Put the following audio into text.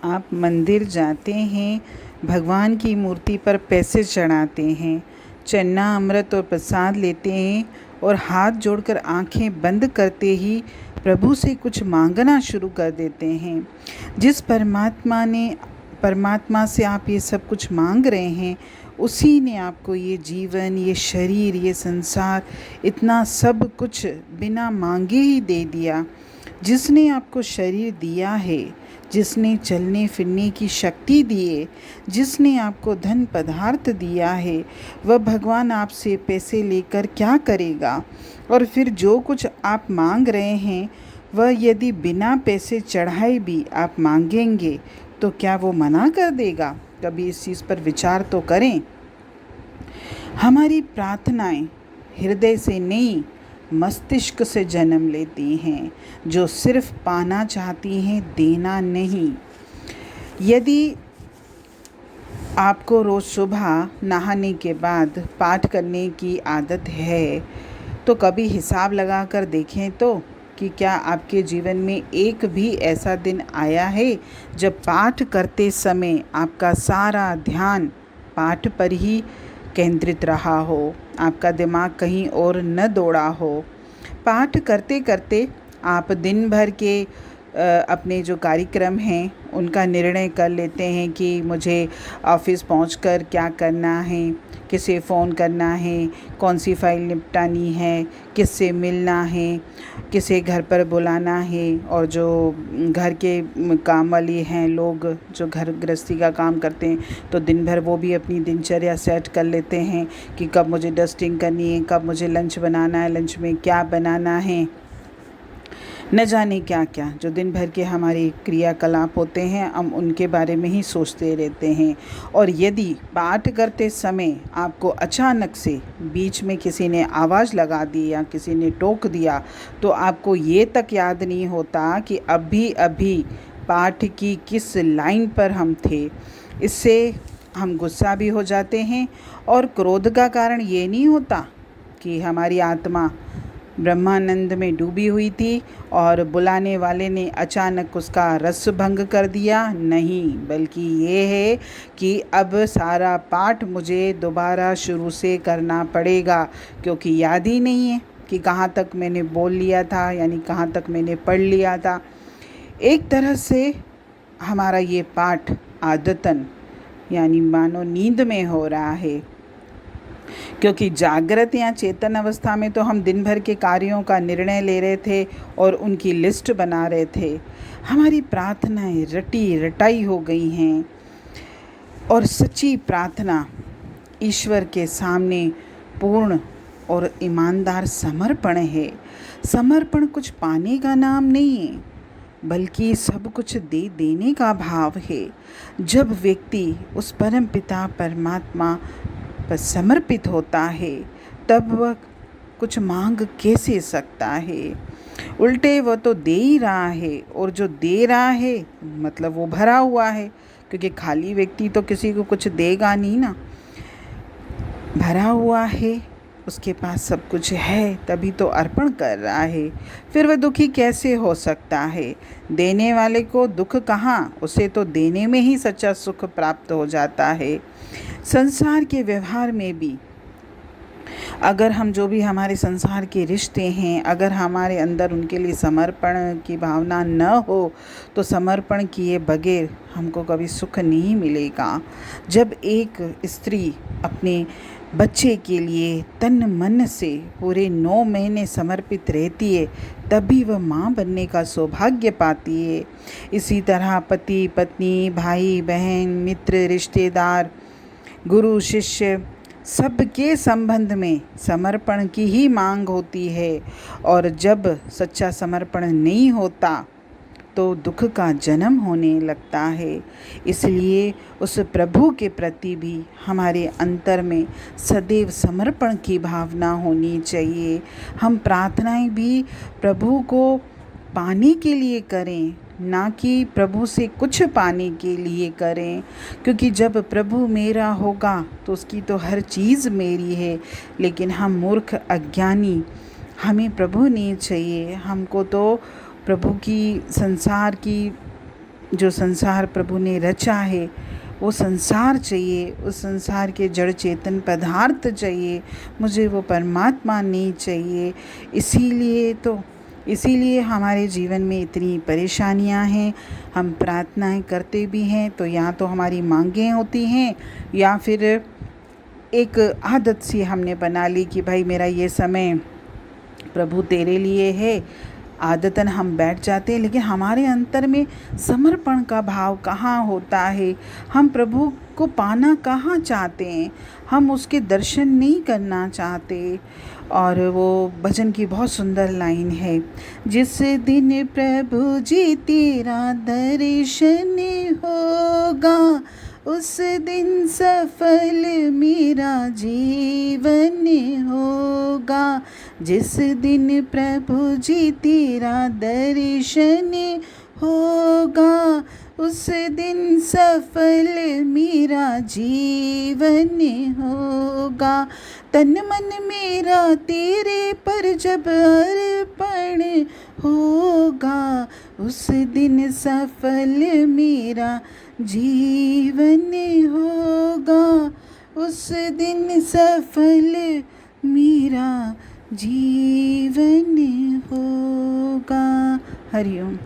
आप मंदिर जाते हैं, भगवान की मूर्ति पर पैसे चढ़ाते हैं, चन्ना अमृत और प्रसाद लेते हैं और हाथ जोड़कर आंखें बंद करते ही प्रभु से कुछ मांगना शुरू कर देते हैं। जिस परमात्मा से आप ये सब कुछ मांग रहे हैं, उसी ने आपको ये जीवन, ये शरीर, ये संसार, इतना सब कुछ बिना मांगे ही दे दिया। जिसने आपको शरीर दिया है, जिसने चलने फिरने की शक्ति दी है, जिसने आपको धन पदार्थ दिया है, वह भगवान आपसे पैसे लेकर क्या करेगा? और फिर जो कुछ आप मांग रहे हैं, वह यदि बिना पैसे चढ़ाए भी आप मांगेंगे तो क्या वो मना कर देगा? कभी इस चीज़ पर विचार तो करें। हमारी प्रार्थनाएं हृदय से नहीं, मस्तिष्क से जन्म लेती हैं, जो सिर्फ पाना चाहती हैं, देना नहीं। यदि आपको रोज़ सुबह नहाने के बाद पाठ करने की आदत है, तो कभी हिसाब लगा कर देखें तो कि क्या आपके जीवन में एक भी ऐसा दिन आया है जब पाठ करते समय आपका सारा ध्यान पाठ पर ही केंद्रित रहा हो, आपका दिमाग कहीं और न दौड़ा हो। पाठ करते करते आप दिन भर के अपने जो कार्यक्रम हैं उनका निर्णय कर लेते हैं कि मुझे ऑफिस पहुंचकर क्या करना है, किसे फ़ोन करना है, कौन सी फाइल निपटानी है, किससे मिलना है, किसे घर पर बुलाना है। और जो घर के काम वाले हैं लोग, जो घर गृहस्थी का काम करते हैं, तो दिन भर वो भी अपनी दिनचर्या सेट कर लेते हैं कि कब मुझे डस्टिंग करनी है, कब मुझे लंच बनाना है, लंच में क्या बनाना है, न जाने क्या क्या। जो दिन भर के हमारे क्रियाकलाप होते हैं, हम उनके बारे में ही सोचते रहते हैं। और यदि पाठ करते समय आपको अचानक से बीच में किसी ने आवाज़ लगा दी या किसी ने टोक दिया, तो आपको ये तक याद नहीं होता कि अभी अभी पाठ की किस लाइन पर हम थे। इससे हम गुस्सा भी हो जाते हैं। और क्रोध का कारण ये नहीं होता कि हमारी आत्मा ब्रह्मानंद में डूबी हुई थी और बुलाने वाले ने अचानक उसका रस भंग कर दिया, नहीं, बल्कि ये है कि अब सारा पाठ मुझे दोबारा शुरू से करना पड़ेगा, क्योंकि याद ही नहीं है कि कहाँ तक मैंने बोल लिया था, यानी कहाँ तक मैंने पढ़ लिया था। एक तरह से हमारा ये पाठ आदतन, यानी मानो नींद में हो रहा है, क्योंकि जागृत या चेतन अवस्था में तो हम दिन भर के कार्यों का निर्णय ले रहे थे और उनकी लिस्ट बना रहे थे। हमारी प्रार्थनाएं रटी रटाई हो गई हैं। और सच्ची प्रार्थना ईश्वर के सामने पूर्ण और ईमानदार समर्पण है। समर्पण कुछ पाने का नाम नहीं है, बल्कि सब कुछ दे देने का भाव है। जब व्यक्ति उस परम पिता परमात्मा पर समर्पित होता है, तब वह कुछ मांग कैसे सकता है? उल्टे वह तो दे ही रहा है, और जो दे रहा है मतलब वो भरा हुआ है, क्योंकि खाली व्यक्ति तो किसी को कुछ देगा नहीं ना। भरा हुआ है, उसके पास सब कुछ है, तभी तो अर्पण कर रहा है। फिर वह दुखी कैसे हो सकता है? देने वाले को दुख कहाँ, उसे तो देने में ही सच्चा सुख प्राप्त हो जाता है। संसार के व्यवहार में भी अगर हम जो भी हमारे संसार के रिश्ते हैं, अगर हमारे अंदर उनके लिए समर्पण की भावना न हो, तो समर्पण किए बगैर हमको कभी सुख नहीं मिलेगा। जब एक स्त्री अपने बच्चे के लिए तन मन से पूरे 9 महीने समर्पित रहती है, तभी वह माँ बनने का सौभाग्य पाती है। इसी तरह पति पत्नी, भाई बहन, मित्र, रिश्तेदार, गुरु शिष्य, सबके संबंध में समर्पण की ही मांग होती है। और जब सच्चा समर्पण नहीं होता तो दुख का जन्म होने लगता है। इसलिए उस प्रभु के प्रति भी हमारे अंतर में सदैव समर्पण की भावना होनी चाहिए। हम प्रार्थनाएं भी प्रभु को पाने के लिए करें, ना कि प्रभु से कुछ पाने के लिए करें, क्योंकि जब प्रभु मेरा होगा तो उसकी तो हर चीज़ मेरी है। लेकिन हम मूर्ख अज्ञानी, हमें प्रभु नहीं चाहिए, हमको तो प्रभु की, संसार की जो संसार प्रभु ने रचा है वो संसार चाहिए, उस संसार के जड़ चेतन पदार्थ चाहिए, मुझे वो परमात्मा नहीं चाहिए। इसीलिए हमारे जीवन में इतनी परेशानियां हैं। हम प्रार्थनाएं करते भी हैं तो या तो हमारी मांगें होती हैं या फिर एक आदत सी हमने बना ली कि भाई मेरा ये समय प्रभु तेरे लिए है। आदतन हम बैठ जाते हैं, लेकिन हमारे अंतर में समर्पण का भाव कहाँ होता है? हम प्रभु को पाना कहाँ चाहते हैं? हम उसके दर्शन नहीं करना चाहते। और वो भजन की बहुत सुंदर लाइन है, जिस दिन प्रभु जी तेरा दर्शन होगा उस दिन सफल मेरा जीवन होगा। जिस दिन प्रभु जी तेरा दर्शन होगा उस दिन सफल मेरा जीवन होगा। तन मन मेरा तेरे पर जब अर्पण होगा उस दिन सफल मेरा जीवन होगा। उस दिन सफल मेरा जीवन होगा। हरिओम।